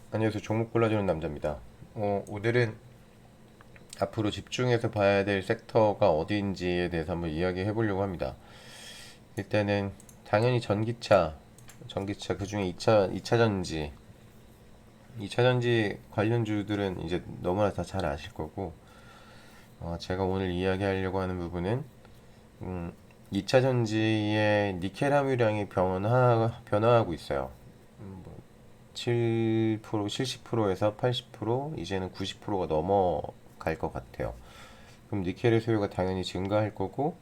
안녕하세요. 종목 골라주는 남자입니다. 오늘은 앞으로 집중해서 봐야 될 섹터가 어디인지에 대해서 한번 이야기해 보려고 합니다. 일단은 당연히 전기차 그중에 2차 전지, 2차 전지 관련주들은 이제 너무나 다 잘 아실 거고, 제가 오늘 이야기하려고 하는 부분은 2차 전지의 니켈 함유량이 변화하고 있어요. 7%, 70%에서 80%, 이제는 90%가 넘어갈 것 같아요. 그럼 니켈의 수요가 당연히 증가할 거고,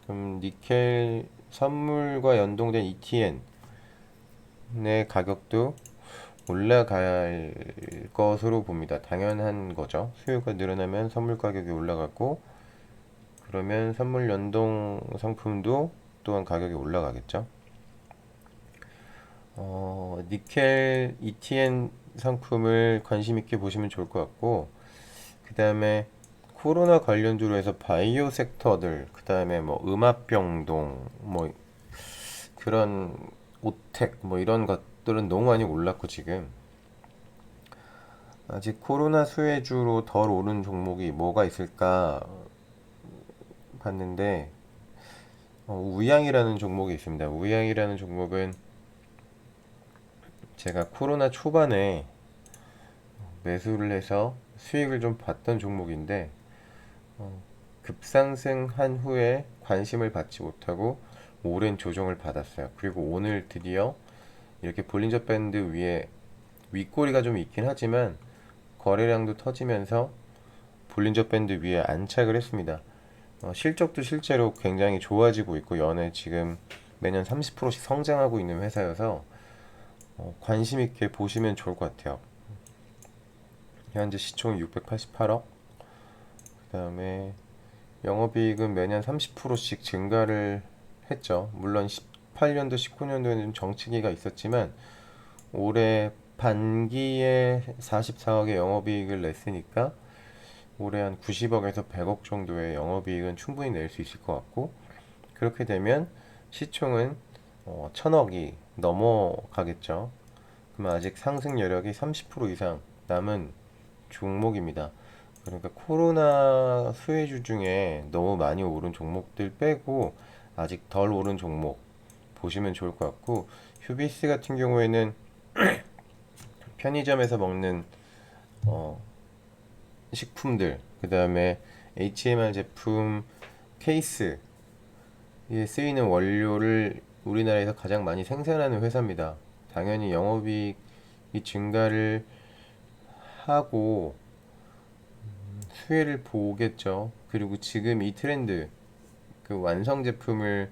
그럼 니켈 선물과 연동된 ETN의 가격도 올라갈 것으로 봅니다. 당연한 거죠. 수요가 늘어나면 선물 가격이 올라가고, 그러면 선물 연동 상품도 또한 가격이 올라가겠죠. 니켈 ETN 상품을 관심 있게 보시면 좋을 것 같고, 그 다음에 코로나 관련주로 해서 바이오 섹터들, 그 다음에 뭐 음압병동, 뭐 그런 오텍, 뭐 이런 것들은 너무 많이 올랐고 지금 아직 코로나 수혜주로 덜 오른 종목이 뭐가 있을까 봤는데 우양이라는 종목이 있습니다. 우양이라는 종목은 제가 코로나 초반에 매수를 해서 수익을 좀 봤던 종목인데 급상승한 후에 관심을 받지 못하고 오랜 조정을 받았어요. 그리고 오늘 드디어 이렇게 볼린저 밴드 위에 윗꼬리가 좀 있긴 하지만 거래량도 터지면서 볼린저 밴드 위에 안착을 했습니다. 실적도 실제로 굉장히 좋아지고 있고 연에 지금 매년 30%씩 성장하고 있는 회사여서 관심 있게 보시면 좋을 것 같아요. 현재 시총 688억, 그 다음에 영업이익은 매년 30%씩 증가를 했죠. 물론 18년도, 19년도에는 좀 정치기가 있었지만 올해 반기에 44억의 영업이익을 냈으니까 올해 한 90억에서 100억 정도의 영업이익은 충분히 낼 수 있을 것 같고, 그렇게 되면 시총은 1000억이 넘어가겠죠. 그러면 아직 상승 여력이 30% 이상 남은 종목입니다. 그러니까 코로나 수혜주 중에 너무 많이 오른 종목들 빼고 아직 덜 오른 종목 보시면 좋을 것 같고, 휴비스 같은 경우에는 편의점에서 먹는 어, 식품들, 그 다음에 HMR 제품 케이스에 쓰이는 원료를 우리나라에서 가장 많이 생산하는 회사입니다. 당연히 영업이익이 증가를 하고 수혜를 보겠죠. 그리고 지금 이 트렌드, 그 완성 제품을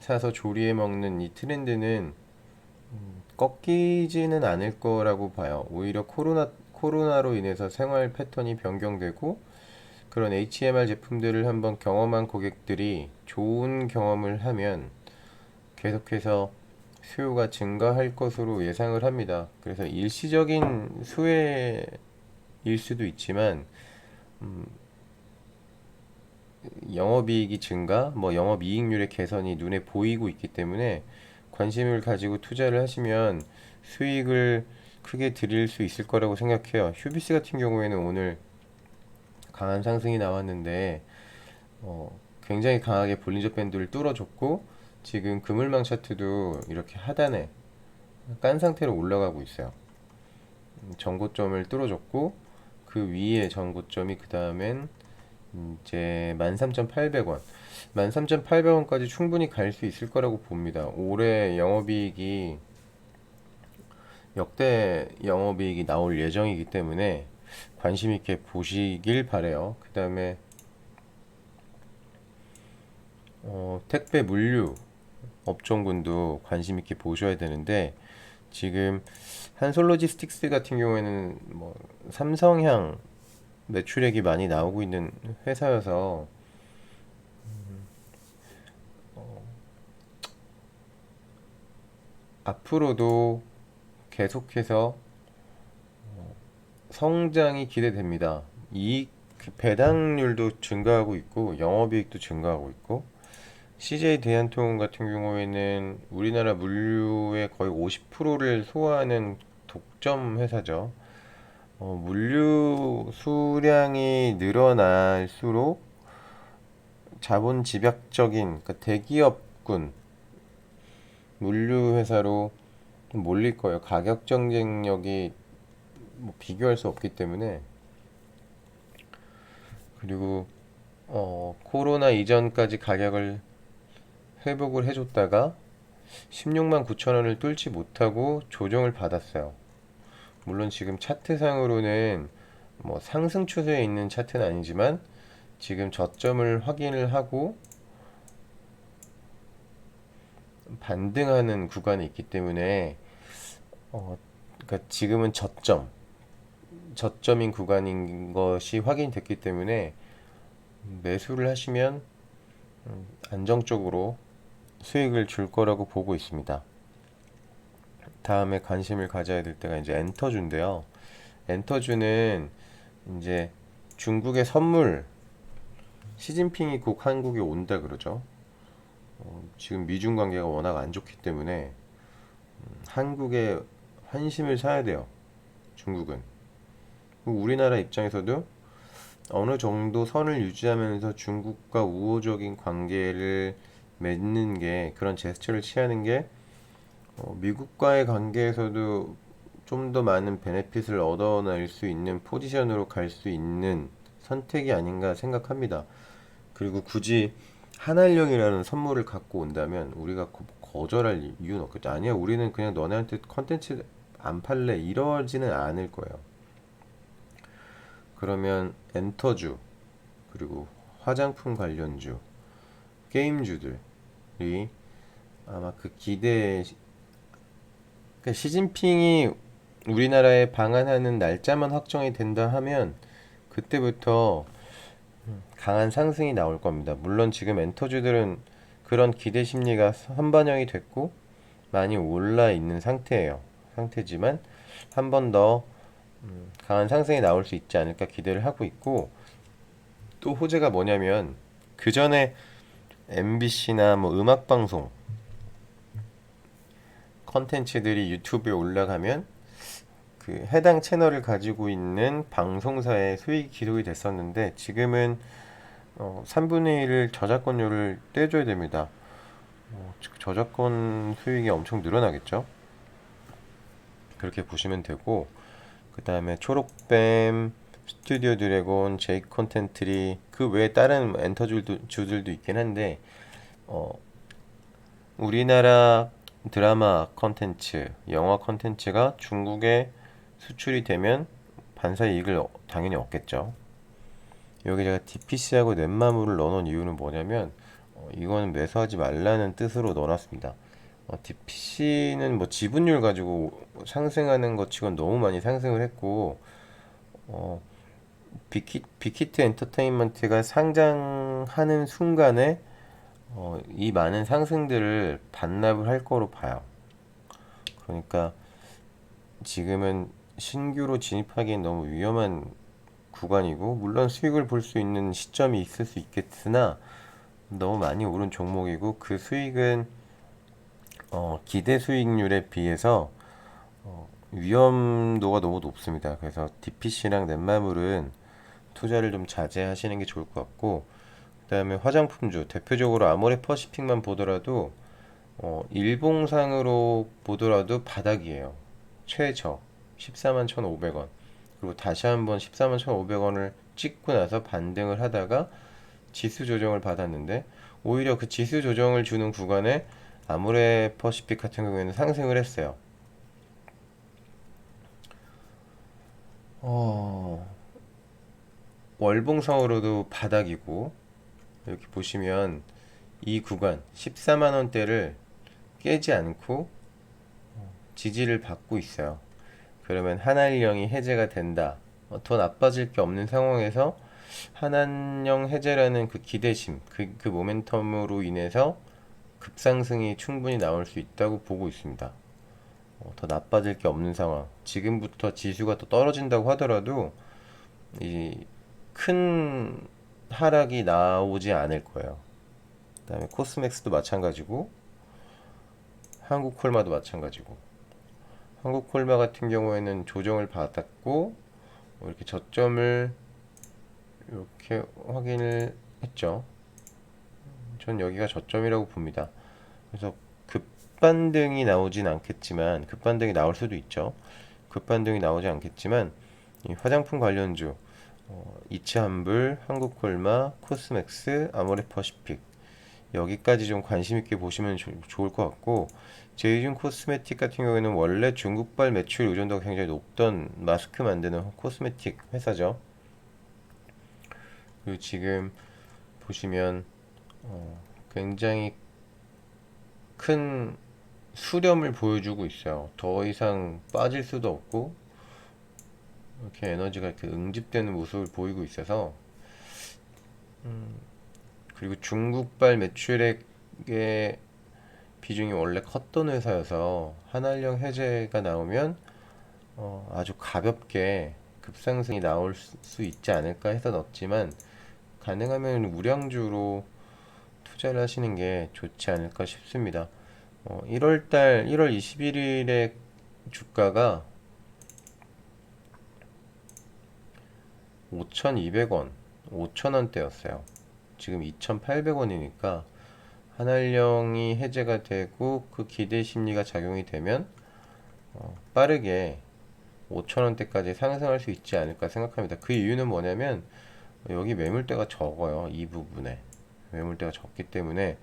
사서 조리해 먹는 이 트렌드는 꺾이지는 않을 거라고 봐요. 오히려 코로나로 인해서 생활 패턴이 변경되고 그런 HMR 제품들을 한번 경험한 고객들이 좋은 경험을 하면 계속해서 수요가 증가할 것으로 예상을 합니다. 그래서 일시적인 수혜일 수도 있지만 영업이익이 증가, 뭐 영업이익률의 개선이 눈에 보이고 있기 때문에 관심을 가지고 투자를 하시면 수익을 크게 드릴 수 있을 거라고 생각해요. 휴비스 같은 경우에는 오늘 강한 상승이 나왔는데 굉장히 강하게 볼린저 밴드를 뚫어줬고 지금 그물망 차트도 이렇게 하단에 깐 상태로 올라가고 있어요. 전고점을 뚫어줬고 그 위에 전고점이 그 다음엔 이제 13,800원, 13,800원까지 충분히 갈 수 있을 거라고 봅니다. 올해 영업이익이 역대 영업이익이 나올 예정이기 때문에 관심 있게 보시길 바래요. 그 다음에 택배 물류 업종군도 관심 있게 보셔야 되는데 지금 한솔로지스틱스 같은 경우에는 뭐 삼성향 매출액이 많이 나오고 있는 회사여서 앞으로도 계속해서 성장이 기대됩니다. 이익 배당률도 증가하고 있고 영업이익도 증가하고 있고 CJ 대한통운 같은 경우에는 우리나라 물류의 거의 50%를 소화하는 독점 회사죠. 물류 수량이 늘어날수록 자본 집약적인, 그러니까 대기업군 물류 회사로 몰릴 거예요. 가격 경쟁력이 뭐 비교할 수 없기 때문에. 그리고 코로나 이전까지 가격을 회복을 해줬다가 16만 9천 원을 뚫지 못하고 조정을 받았어요. 물론 지금 차트상으로는 뭐 상승 추세에 있는 차트는 아니지만 지금 저점을 확인을 하고 반등하는 구간이 있기 때문에 그러니까 지금은 저점인 구간인 것이 확인됐기 때문에 매수를 하시면 안정적으로 수익을 줄 거라고 보고 있습니다. 다음에 관심을 가져야 될 때가 이제 엔터주인데요. 엔터주는 이제 중국의 선물, 시진핑이 곧 한국에 온다 그러죠. 지금 미중 관계가 워낙 안 좋기 때문에 한국에 환심을 사야 돼요. 중국은. 우리나라 입장에서도 어느 정도 선을 유지하면서 중국과 우호적인 관계를 맺는 게, 그런 제스처를 취하는 게 미국과의 관계에서도 좀 더 많은 베네핏을 얻어낼 수 있는 포지션으로 갈 수 있는 선택이 아닌가 생각합니다. 그리고 굳이 한알령이라는 선물을 갖고 온다면 우리가 거절할 이유는 없겠죠. 아니야, 우리는 그냥 너네한테 컨텐츠 안 팔래, 이러지는 않을 거예요. 그러면 엔터주, 그리고 화장품 관련주, 게임주들이 아마 그 기대에, 그러니까 시진핑이 우리나라에 방한하는 날짜만 확정이 된다 하면 그때부터 강한 상승이 나올 겁니다. 물론 지금 엔터주들은 그런 기대 심리가 선반영이 됐고 많이 올라 있는 상태지만 한 번 더 강한 상승이 나올 수 있지 않을까 기대를 하고 있고, 또 호재가 뭐냐면 그 전에 MBC나 뭐 음악방송 컨텐츠들이 유튜브에 올라가면 그 해당 채널을 가지고 있는 방송사의 수익이 기록이 됐었는데 지금은 3분의 1을 저작권료를 떼줘야 됩니다. 저작권 수익이 엄청 늘어나겠죠. 그렇게 보시면 되고, 그 다음에 초록뱀, 스튜디오 드래곤, 제이 컨텐트리, 그 외에 다른 엔터주들도 있긴 한데 우리나라 드라마 컨텐츠, 영화 컨텐츠가 중국에 수출이 되면 반사 이익을 당연히 얻겠죠. 여기 제가 DPC하고 넷마블을 넣어놓은 이유는 뭐냐면 이거는 매수하지 말라는 뜻으로 넣어놨습니다. DPC는 뭐 지분율 가지고 상승하는 것 치곤 너무 많이 상승을 했고 빅히트 엔터테인먼트가 상장하는 순간에 이 많은 상승들을 반납을 할 거로 봐요. 그러니까 지금은 신규로 진입하기엔 너무 위험한 구간이고, 물론 수익을 볼 수 있는 시점이 있을 수 있겠으나 너무 많이 오른 종목이고, 그 수익은 기대 수익률에 비해서 위험도가 너무 높습니다. 그래서 DPC랑 넷마블은 투자를 좀 자제하시는 게 좋을 것 같고, 그 다음에 화장품주, 대표적으로 아모레퍼시픽만 보더라도 일봉상으로 보더라도 바닥이에요. 최저 14만 1,500원. 그리고 다시 한번 14만 1,500원을 찍고 나서 반등을 하다가 지수 조정을 받았는데, 오히려 그 지수 조정을 주는 구간에 아모레퍼시픽 같은 경우에는 상승을 했어요. 월봉상으로도 바닥이고, 이렇게 보시면 이 구간 14만 원대를 깨지 않고 지지를 받고 있어요. 그러면 한한령이 해제가 된다. 더 나빠질 게 없는 상황에서 한한령 해제라는 그 기대심, 그 모멘텀으로 인해서 급상승이 충분히 나올 수 있다고 보고 있습니다. 더 나빠질 게 없는 상황. 지금부터 지수가 또 떨어진다고 하더라도 이 큰 하락이 나오지 않을 거예요. 그다음에 코스맥스도 마찬가지고, 한국콜마도 마찬가지고. 한국콜마 같은 경우에는 조정을 받았고 이렇게 저점을 이렇게 확인을 했죠. 전 여기가 저점이라고 봅니다. 그래서 급반등이 나오진 않겠지만, 급반등이 나올 수도 있죠. 급반등이 나오지 않겠지만 이 화장품 관련주 이츠한불, 한국콜마, 코스맥스, 아모레퍼시픽 여기까지 좀 관심 있게 보시면 좋을 것 같고, 제이준 코스메틱 같은 경우에는 원래 중국발 매출 의존도가 굉장히 높던 마스크 만드는 코스메틱 회사죠. 그리고 지금 보시면 굉장히 큰 수렴을 보여주고 있어요. 더 이상 빠질 수도 없고 이렇게 에너지가 이렇게 응집되는 모습을 보이고 있어서, 그리고 중국발 매출액의 비중이 원래 컸던 회사여서 한알령 해제가 나오면 아주 가볍게 급상승이 나올 수 있지 않을까 해서 넣었지만, 가능하면 우량주로 투자를 하시는 게 좋지 않을까 싶습니다. 1월 21일에 주가가 5,200원, 5,000원대였어요. 지금 2,800원이니까 한알령이 해제가 되고 그 기대 심리가 작용이 되면 빠르게 5,000원대까지 상승할 수 있지 않을까 생각합니다. 그 이유는 뭐냐면 여기 매물대가 적어요. 이 부분에 매물대가 적기 때문에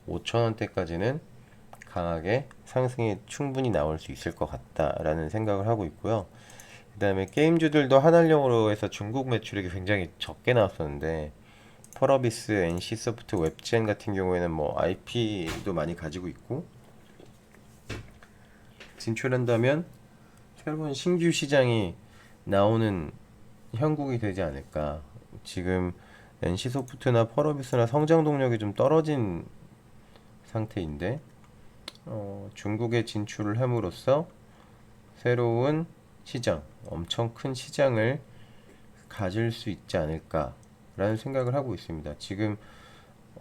5,000원대까지는 강하게 상승이 충분히 나올 수 있을 것 같다라는 생각을 하고 있고요. 그 다음에 게임주들도 한알령으로 해서 중국 매출액이 굉장히 적게 나왔었는데, 펄어비스, NC소프트, 웹젠 같은 경우에는 뭐 IP도 많이 가지고 있고, 진출한다면 새로운 신규 시장이 나오는 형국이 되지 않을까. 지금 NC소프트나 펄어비스나 성장 동력이 좀 떨어진 상태인데, 중국에 진출을 함으로써 새로운 시장, 엄청 큰 시장을 가질 수 있지 않을까라는 생각을 하고 있습니다. 지금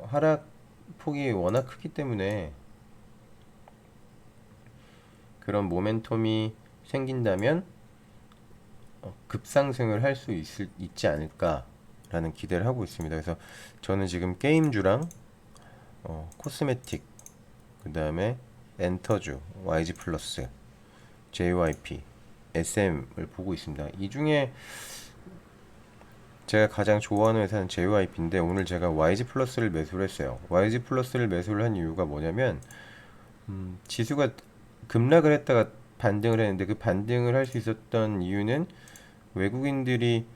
하락폭이 워낙 크기 때문에 그런 모멘텀이 생긴다면 급상승을 할 수 있지 않을까라는 기대를 하고 있습니다. 그래서 저는 지금 게임주랑 코스메틱, 그 다음에 엔터주, YG 플러스, JYP, SM을 보고 있습니다. 이 중에 제가 가장 좋아하는 회사는 JYP인데 오늘 제가 YG 플러스를 매수를 했어요. YG 플러스를 매수를 한 이유가 뭐냐면 지수가 급락을 했다가 반등을 했는데, 그 반등을 할 수 있었던 이유는 외국인들이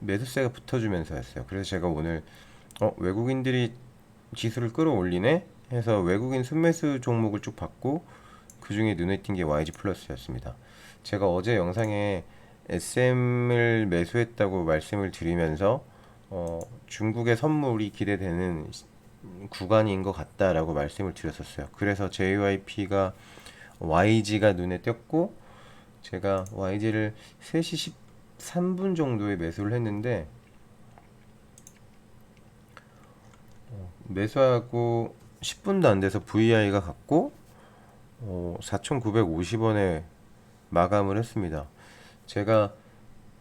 매수세가 붙어주면서였어요. 그래서 제가 오늘 외국인들이 지수를 끌어올리네 해서 외국인 순매수 종목을 쭉 봤고, 그 중에 눈에 띈 게 YG 플러스였습니다. 제가 어제 영상에 SM을 매수했다고 말씀을 드리면서 중국의 선물이 기대되는 구간인 것 같다라고 말씀을 드렸었어요. 그래서 JYP가 YG가 눈에 띄었고, 제가 YG를 3시 13분 정도에 매수를 했는데 매수하고 10분도 안 돼서 VI가 갔고 4,950원에 마감을 했습니다. 제가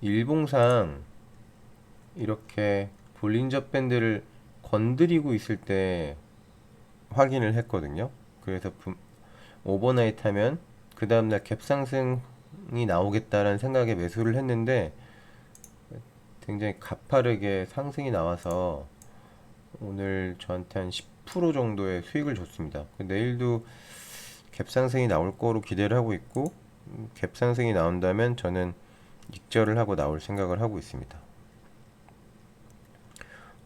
일봉상 이렇게 볼린저 밴드를 건드리고 있을 때 확인을 했거든요. 그래서 오버나이트 하면 그 다음날 갭상승이 나오겠다라는 생각에 매수를 했는데 굉장히 가파르게 상승이 나와서 오늘 저한테 한 10% 정도의 수익을 줬습니다. 내일도 갭상승이 나올 거로 기대를 하고 있고, 갭상승이 나온다면 저는 익절을 하고 나올 생각을 하고 있습니다.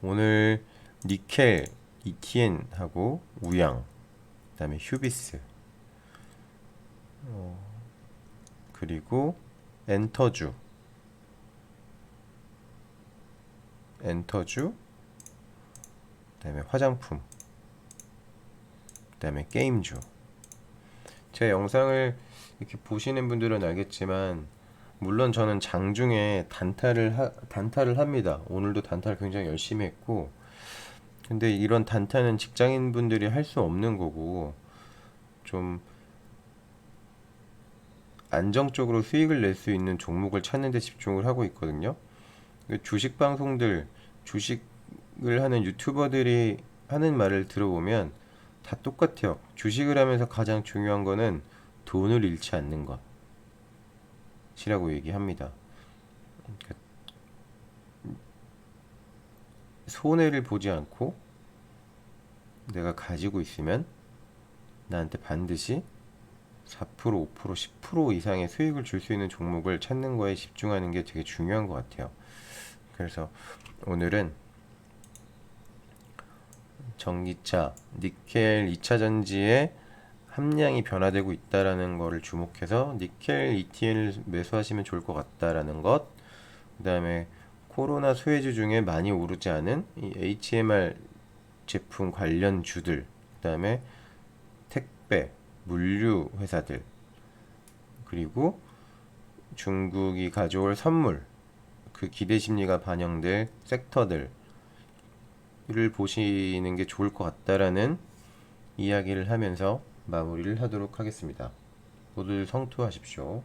오늘 니켈, ETN하고 우양, 그 다음에 휴비스, 그리고 엔터주, 그 다음에 화장품, 그 다음에 게임주. 제 영상을 이렇게 보시는 분들은 알겠지만, 물론 저는 장중에 단타를 합니다. 오늘도 단타를 굉장히 열심히 했고, 근데 이런 단타는 직장인 분들이 할 수 없는 거고, 좀 안정적으로 수익을 낼 수 있는 종목을 찾는 데 집중을 하고 있거든요. 주식 방송들, 주식을 하는 유튜버들이 하는 말을 들어보면 다 똑같아요. 주식을 하면서 가장 중요한 거는 돈을 잃지 않는 것이라고 얘기합니다. 그러니까 손해를 보지 않고 내가 가지고 있으면 나한테 반드시 4%, 5%, 10% 이상의 수익을 줄 수 있는 종목을 찾는 거에 집중하는 게 되게 중요한 것 같아요. 그래서 오늘은 전기차, 니켈 2차 전지의 함량이 변화되고 있다라는 거를 주목해서 니켈 ETN을 매수하시면 좋을 것 같다라는 것, 그 다음에 코로나 수혜주 중에 많이 오르지 않은 이 HMR 제품 관련 주들, 그 다음에 택배, 물류 회사들, 그리고 중국이 가져올 선물, 그 기대 심리가 반영될 섹터들을 보시는 게 좋을 것 같다라는 이야기를 하면서 마무리를 하도록 하겠습니다. 모두 성투하십시오.